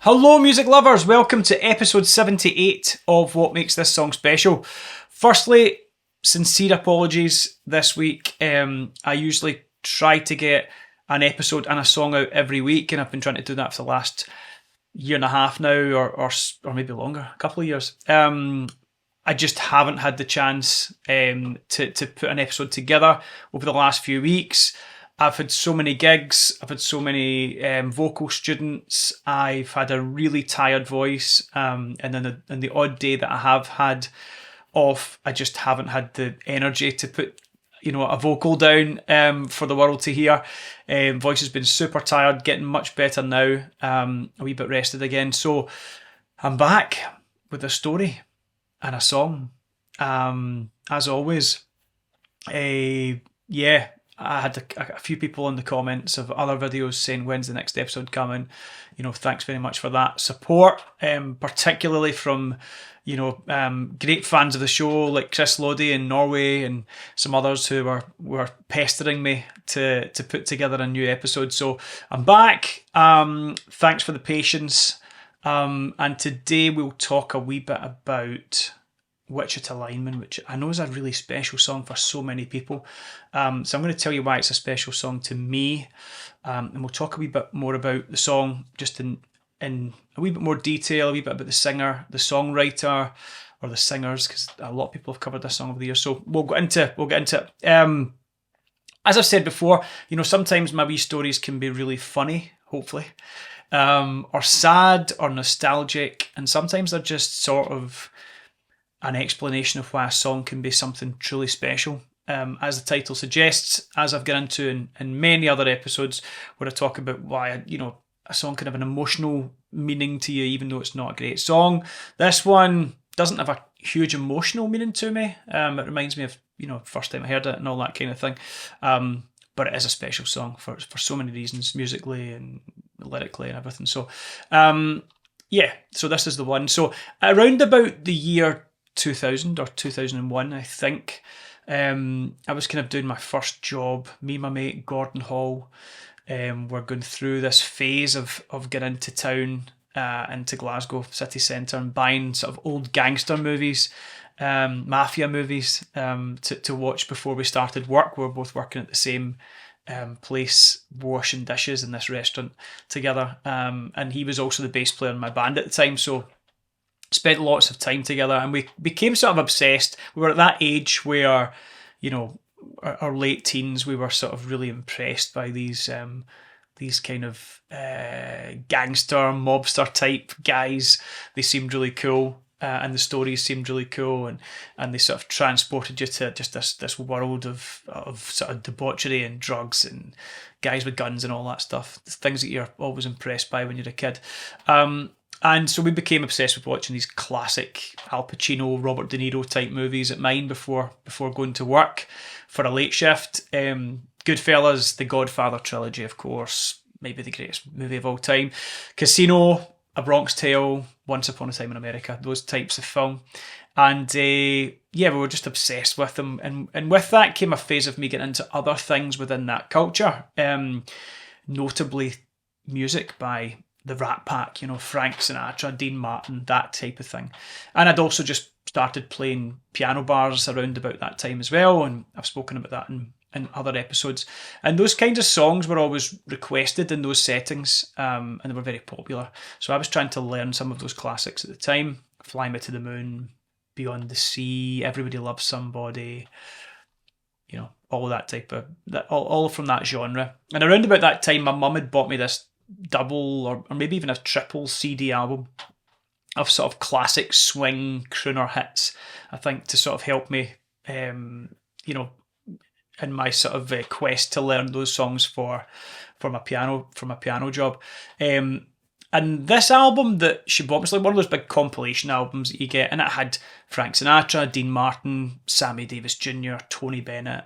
Hello, music lovers. Welcome to episode 78 of What Makes This Song Special. Firstly, sincere apologies this week. I usually try to get an episode and a song out every week, and I've been trying to do that for the last year and a half now, or maybe longer, a couple of years. I just haven't had the chance to put an episode together over the last few weeks. I've had so many gigs, I've had so many vocal students, I've had a really tired voice, and then the odd day that I have had off, I just haven't had the energy to put a vocal down for the world to hear. Voice has been super tired, getting much better now, a wee bit rested again. So I'm back with a story and a song. As always, I had a few people in the comments of other videos saying, when's the next episode coming? Thanks very much for that support, particularly from, great fans of the show like Chris Lodi in Norway and some others who were pestering me to put together a new episode. So I'm back. Thanks for the patience. And today we'll talk a wee bit about Wichita Lineman, which I know is a really special song for so many people. So I'm going to tell you why it's a special song to me, and we'll talk a wee bit more about the song just in a wee bit more detail, a wee bit about the singer, the songwriter, or the singers, because a lot of people have covered this song over the years. So we'll get into it. As I've said before, sometimes my wee stories can be really funny, hopefully, or sad or nostalgic, and sometimes they're just sort of an explanation of why a song can be something truly special. As the title suggests, as I've got into in many other episodes where I talk about why, a song can have an emotional meaning to you, even though it's not a great song. This one doesn't have a huge emotional meaning to me. It reminds me of, first time I heard it and all that kind of thing. But it is a special song for so many reasons, musically and lyrically and everything. So, so this is the one. So around about the year 2000 or 2001, I think, I was kind of doing my first job. Me and my mate Gordon Hall were going through this phase of getting into town, into Glasgow city centre, and buying sort of old gangster movies, mafia movies, to watch before we started work. We were both working at the same place, washing dishes in this restaurant together, and he was also the bass player in my band at the time, so spent lots of time together, and we became sort of obsessed. We were at that age where, our late teens, we were sort of really impressed by these kind of gangster, mobster type guys. They seemed really cool, and the stories seemed really cool, and they sort of transported you to just this world of sort of debauchery and drugs and guys with guns and all that stuff. The things that you're always impressed by when you're a kid. And so we became obsessed with watching these classic Al Pacino, Robert De Niro type movies at mine before going to work for a late shift. Goodfellas, the Godfather trilogy, of course, maybe the greatest movie of all time. Casino, A Bronx Tale, Once Upon a Time in America, those types of film. And we were just obsessed with them. And with that came a phase of me getting into other things within that culture, notably music by the Rat Pack, Frank Sinatra, Dean Martin, that type of thing. And I'd also just started playing piano bars around about that time as well, and I've spoken about that in other episodes. And those kinds of songs were always requested in those settings, and they were very popular. So I was trying to learn some of those classics at the time. Fly Me to the Moon, Beyond the Sea, Everybody Loves Somebody, all that type of, all from that genre. And around about that time, my mum had bought me this double or maybe even a triple CD album of sort of classic swing crooner hits, I think, to sort of help me, in my sort of quest to learn those songs for my piano job. And this album that she bought was like one of those big compilation albums that you get, and it had Frank Sinatra, Dean Martin, Sammy Davis Jr., Tony Bennett,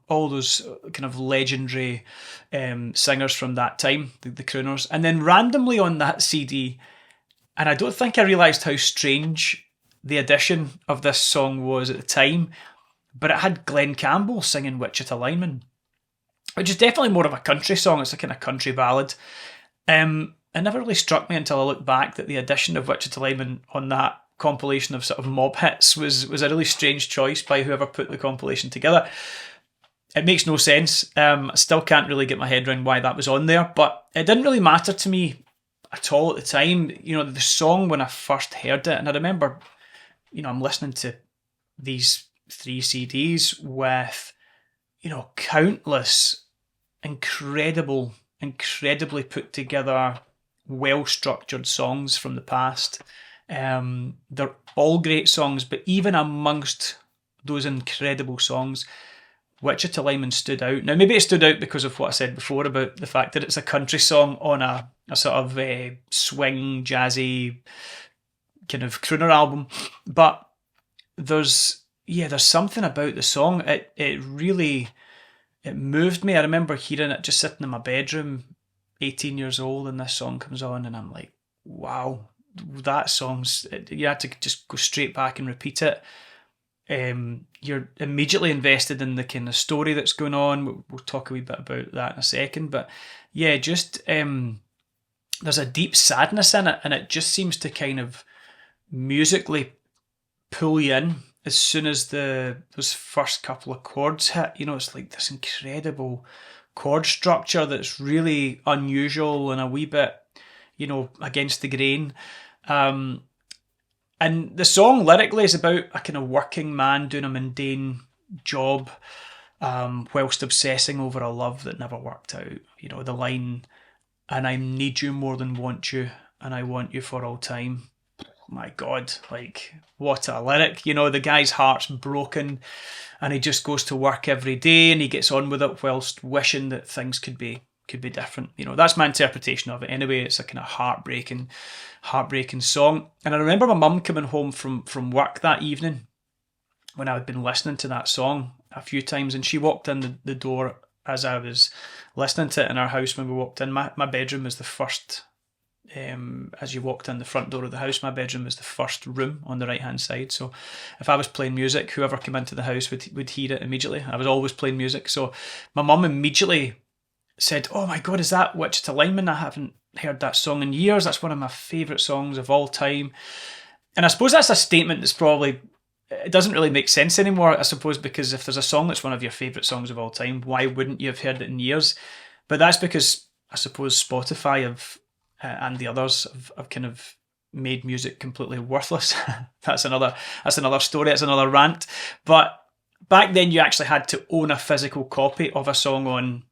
all those kind of legendary singers from that time, the crooners. And then randomly on that CD, and I don't think I realised how strange the addition of this song was at the time, but it had Glenn Campbell singing Wichita Lineman, which is definitely more of a country song. It's a kind of country ballad. it never really struck me until I looked back that the addition of Wichita Lineman on that compilation of sort of mob hits was a really strange choice by whoever put the compilation together. It makes no sense. I still can't really get my head around why that was on there, but it didn't really matter to me at all at the time. You know, the song when I first heard it, and I remember, you know, I'm listening to these 3 CDs with, you know, countless incredibly put together, well-structured songs from the past. They're all great songs, but even amongst those incredible songs, Wichita Lineman stood out. Now, maybe it stood out because of what I said before about the fact that it's a country song on a sort of swing, jazzy kind of crooner album. But there's something about the song. It really moved me. I remember hearing it just sitting in my bedroom, 18 years old, and this song comes on, and I'm like, wow, that song's... You had to just go straight back and repeat it. You're immediately invested in the kind of story that's going on. We'll talk a wee bit about that in a second, but yeah, just there's a deep sadness in it, and it just seems to kind of musically pull you in as soon as those first couple of chords hit. You know, it's like this incredible chord structure that's really unusual and a wee bit, you know, against the grain. And the song lyrically is about a kind of working man doing a mundane job, whilst obsessing over a love that never worked out. You know, the line, "And I need you more than want you, and I want you for all time." My God, like, what a lyric. You know, the guy's heart's broken, and he just goes to work every day, and he gets on with it whilst wishing that things could be different. You know, that's my interpretation of it. Anyway, it's a kind of heartbreaking song. And I remember my mum coming home from work that evening when I had been listening to that song a few times, and she walked in the door as I was listening to it in our house. When we walked in, my bedroom was the first... as you walked in the front door of the house, my bedroom was the first room on the right hand side. So if I was playing music, whoever came into the house would hear it immediately. I was always playing music. So my mum immediately said, "Oh my God, is that Wichita Lineman? I haven't heard that song in years. That's one of my favourite songs of all time." And I suppose that's a statement that's probably... It doesn't really make sense anymore, I suppose, because if there's a song that's one of your favourite songs of all time, why wouldn't you have heard it in years? But that's because I suppose Spotify have... and the others have kind of made music completely worthless. That's another story. That's another rant. But back then, you actually had to own a physical copy of a song on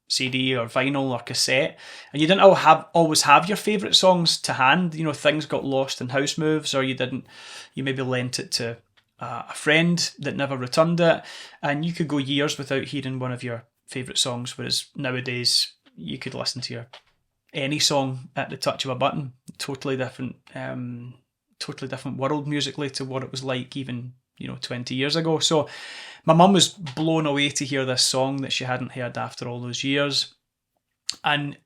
CD or vinyl or cassette, and you didn't always have your favourite songs to hand. You know, things got lost in house moves, or you maybe lent it to a friend that never returned it, and you could go years without hearing one of your favourite songs. Whereas nowadays, you could listen to any song at the touch of a button. Totally different world musically to what it was like even, 20 years ago. So my mum was blown away to hear this song that she hadn't heard after all those years, and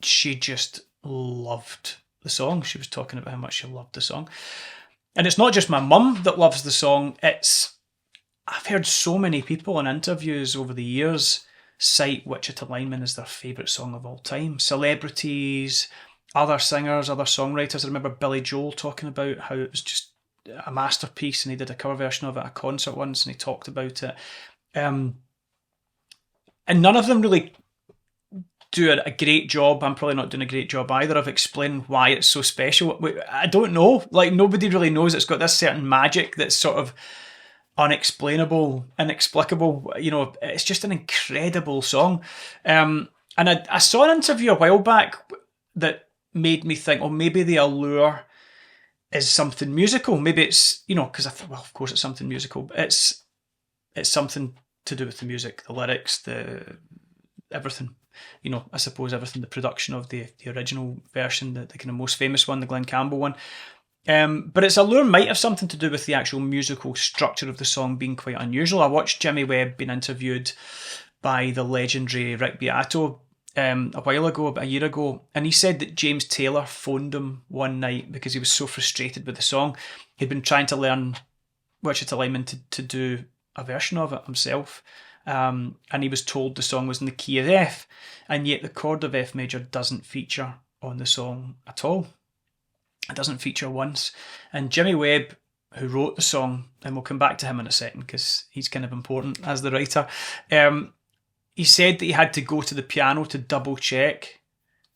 she just loved the song. She was talking about how much she loved the song. And it's not just my mum that loves the song. I've heard so many people in interviews over the years cite Wichita Lineman as their favourite song of all time. Celebrities, other singers, other songwriters. I remember Billy Joel talking about how it was just a masterpiece, and he did a cover version of it at a concert once, and he talked about it. And none of them really do a great job. I'm probably not doing a great job either of explaining why it's so special. I don't know. Like, nobody really knows. It's got this certain magic that's sort of unexplainable, inexplicable. It's just an incredible song. And I saw an interview a while back that made me think, oh, maybe the allure is something musical. Maybe it's, because I thought, well, of course it's something musical. It's something to do with the music, the lyrics, the everything. I suppose everything, the production of the original version, the kind of most famous one, the Glenn Campbell one. But its allure might have something to do with the actual musical structure of the song being quite unusual. I watched Jimmy Webb being interviewed by the legendary Rick Beato a while ago, about a year ago, and he said that James Taylor phoned him one night because he was so frustrated with the song. He'd been trying to learn Wichita Lineman to do a version of it himself, and he was told the song was in the key of F, and yet the chord of F major doesn't feature on the song at all. It doesn't feature once. And Jimmy Webb, who wrote the song, and we'll come back to him in a second because he's kind of important as the writer, he said that he had to go to the piano to double check,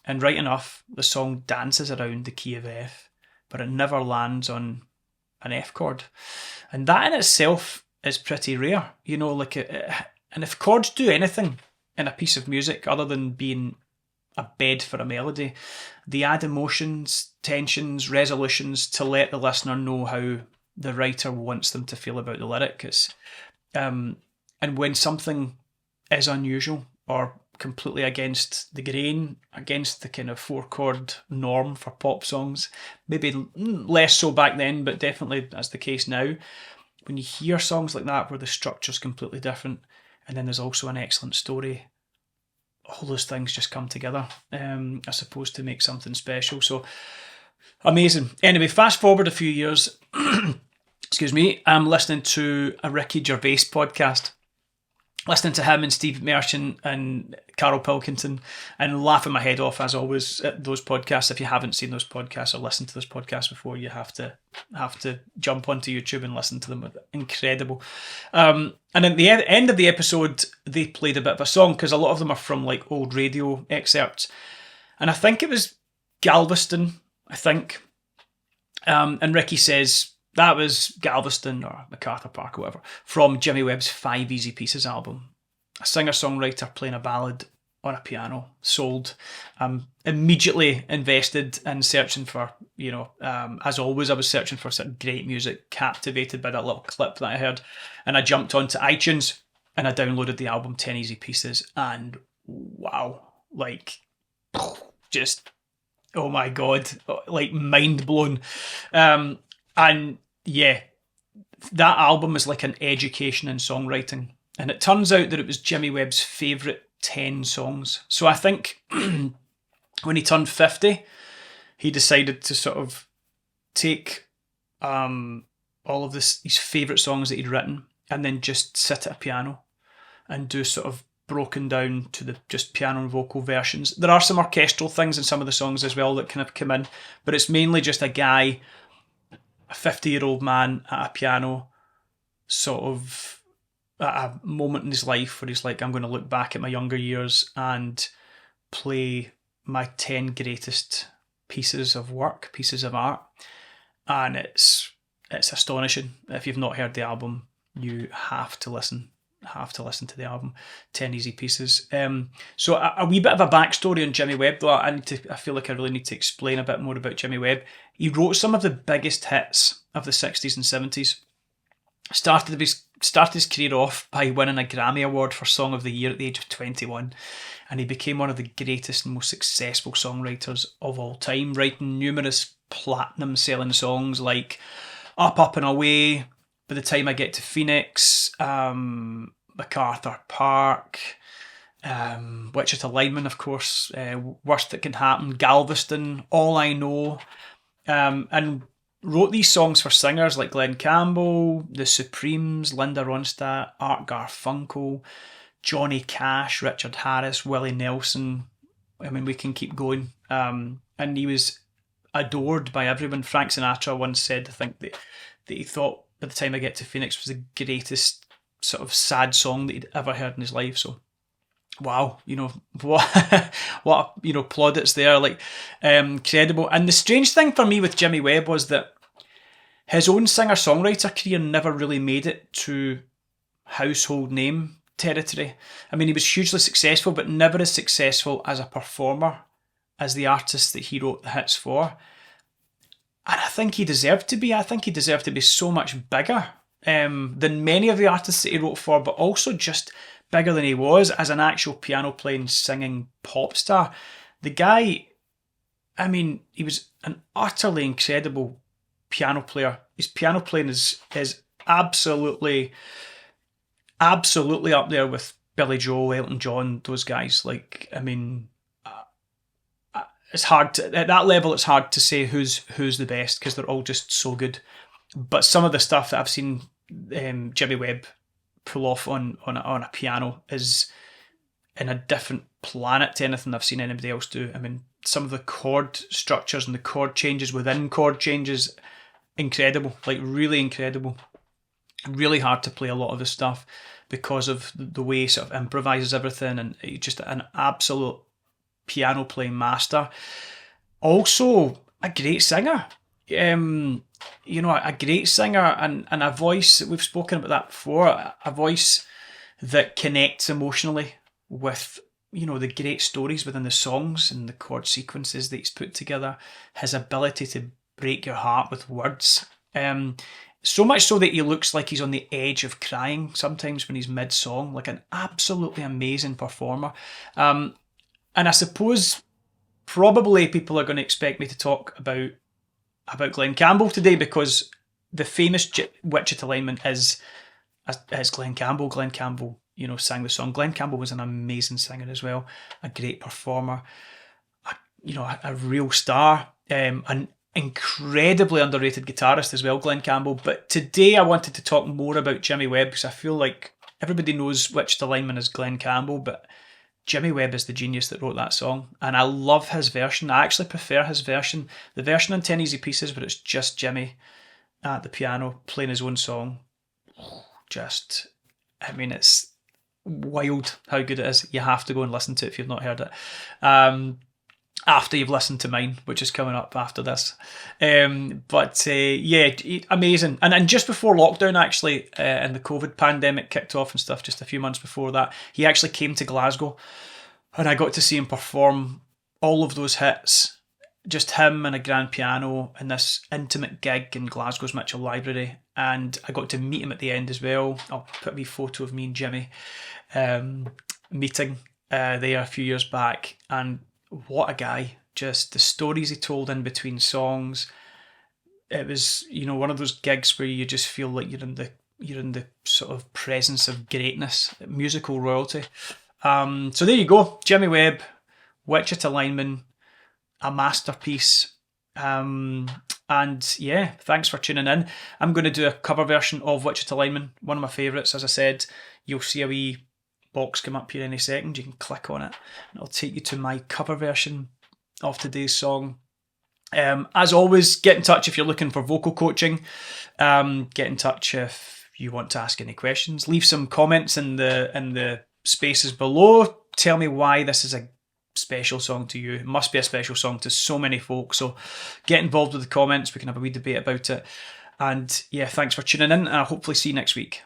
and right enough, the song dances around the key of F, but it never lands on an F chord. And that in itself is pretty rare, and if chords do anything in a piece of music other than being a bed for a melody, they add emotions, tensions, resolutions to let the listener know how the writer wants them to feel about the lyric. And when something is unusual or completely against the grain, against the kind of 4-chord norm for pop songs, maybe less so back then, but definitely that's the case now. When you hear songs like that where the structure's completely different, and then there's also an excellent story, all those things just come together, I suppose, to make something special. So amazing. Anyway, fast forward a few years, excuse me, I'm listening to a Ricky Gervais podcast, listening to him and Steve Merchant and Carol Pilkington, and laughing my head off as always at those podcasts. If you haven't seen those podcasts or listened to those podcasts before, you have to jump onto YouTube and listen to them. Incredible. And at the end of the episode, they played a bit of a song, because a lot of them are from like old radio excerpts, and I think it was Galveston, and Ricky says that was Galveston or MacArthur Park or whatever, from Jimmy Webb's 5 Easy Pieces album. A singer-songwriter playing a ballad on a piano, sold. Immediately invested in searching for, as always, I was searching for some great music, captivated by that little clip that I heard. And I jumped onto iTunes and I downloaded the album 10 Easy Pieces, and wow, just, oh my God, mind blown. And yeah, that album is like an education in songwriting. And it turns out that it was Jimmy Webb's favourite 10 songs. So I think when he turned 50, he decided to sort of take all of his favourite songs that he'd written and then just sit at a piano and do sort of broken down to the just piano and vocal versions. There are some orchestral things in some of the songs as well that kind of come in, but it's mainly just a guy, a 50-year-old man at a piano, sort of at a moment in his life where he's like, I'm going to look back at my younger years and play my 10 greatest pieces of work, pieces of art. And it's astonishing. If you've not heard the album, you have to listen to the album, 10 Easy Pieces. So a wee bit of a backstory on Jimmy Webb, though. I feel like I really need to explain a bit more about Jimmy Webb. He wrote some of the biggest hits of the 60s and 70s. Started his career off by winning a Grammy Award for Song of the Year at the age of 21, and he became one of the greatest and most successful songwriters of all time, writing numerous platinum-selling songs like Up, Up and Away, By the Time I Get to Phoenix, MacArthur Park, Wichita Lineman, of course, Worst That Can Happen, Galveston, All I Know, and wrote these songs for singers like Glenn Campbell, The Supremes, Linda Ronstadt, Art Garfunkel, Johnny Cash, Richard Harris, Willie Nelson. I mean, we can keep going. And he was adored by everyone. Frank Sinatra once said, I think, that he thought By the Time I Get to Phoenix was the greatest sort of sad song that he'd ever heard in his life. So, wow, what plaudits there, incredible. And the strange thing for me with Jimmy Webb was that his own singer-songwriter career never really made it to household name territory. I mean, he was hugely successful, but never as successful as a performer as the artist that he wrote the hits for. And I think he deserved to be. I think he deserved to be so much bigger than many of the artists that he wrote for, but also just bigger than he was as an actual piano-playing, singing pop star. The guy, I mean, he was an utterly incredible piano player. His piano playing is absolutely up there with Billy Joel, Elton John, those guys. I mean, it's hard to, at that level, it's hard to say who's the best because they're all just so good. But some of the stuff that I've seen Jimmy Webb pull off on a piano is in a different planet to anything I've seen anybody else do. I mean, some of the chord structures and the chord changes within chord changes, incredible, like really incredible. Really hard to play a lot of the stuff because of the way he sort of improvises everything, and just an absolute piano playing master. Also a great singer. A great singer and a voice, we've spoken about that before, a voice that connects emotionally with, the great stories within the songs and the chord sequences that he's put together. His ability to break your heart with words. So much so that he looks like he's on the edge of crying sometimes when he's mid-song, like an absolutely amazing performer. And I suppose probably people are going to expect me to talk about Glen Campbell today, because the famous Wichita Lineman is Glen Campbell. Glen Campbell, sang the song. Glen Campbell was an amazing singer as well, a great performer, a real star, an incredibly underrated guitarist as well, Glen Campbell. But today I wanted to talk more about Jimmy Webb, because I feel like everybody knows Wichita Lineman as Glen Campbell, but Jimmy Webb is the genius that wrote that song, and I love his version. I actually prefer his version. The version on 10 Easy Pieces, where it's just Jimmy at the piano playing his own song. It's wild how good it is. You have to go and listen to it if you've not heard it. After you've listened to mine, which is coming up after this. Amazing. And just before lockdown, actually, and the COVID pandemic kicked off and stuff, just a few months before that, he actually came to Glasgow, and I got to see him perform all of those hits, just him and a grand piano in this intimate gig in Glasgow's Mitchell Library. And I got to meet him at the end as well. I'll put a wee photo of me and Jimmy meeting there a few years back, and what a guy. Just the stories he told in between songs. It was, one of those gigs where you just feel like you're in the sort of presence of greatness, musical royalty. So there you go. Jimmy Webb, Wichita Lineman, a masterpiece. And yeah, thanks for tuning in. I'm going to do a cover version of Wichita Lineman, one of my favourites. As I said, you'll see a wee box come up here any second. You can click on it and it'll take you to my cover version of today's song. As always, get in touch if you're looking for vocal coaching. Get in touch if you want to ask any questions. Leave some comments in the spaces below. Tell me why this is a special song to you. It must be a special song to so many folks. So get involved with the comments. We can have a wee debate about it. And yeah, thanks for tuning in, and I'll hopefully see you next week.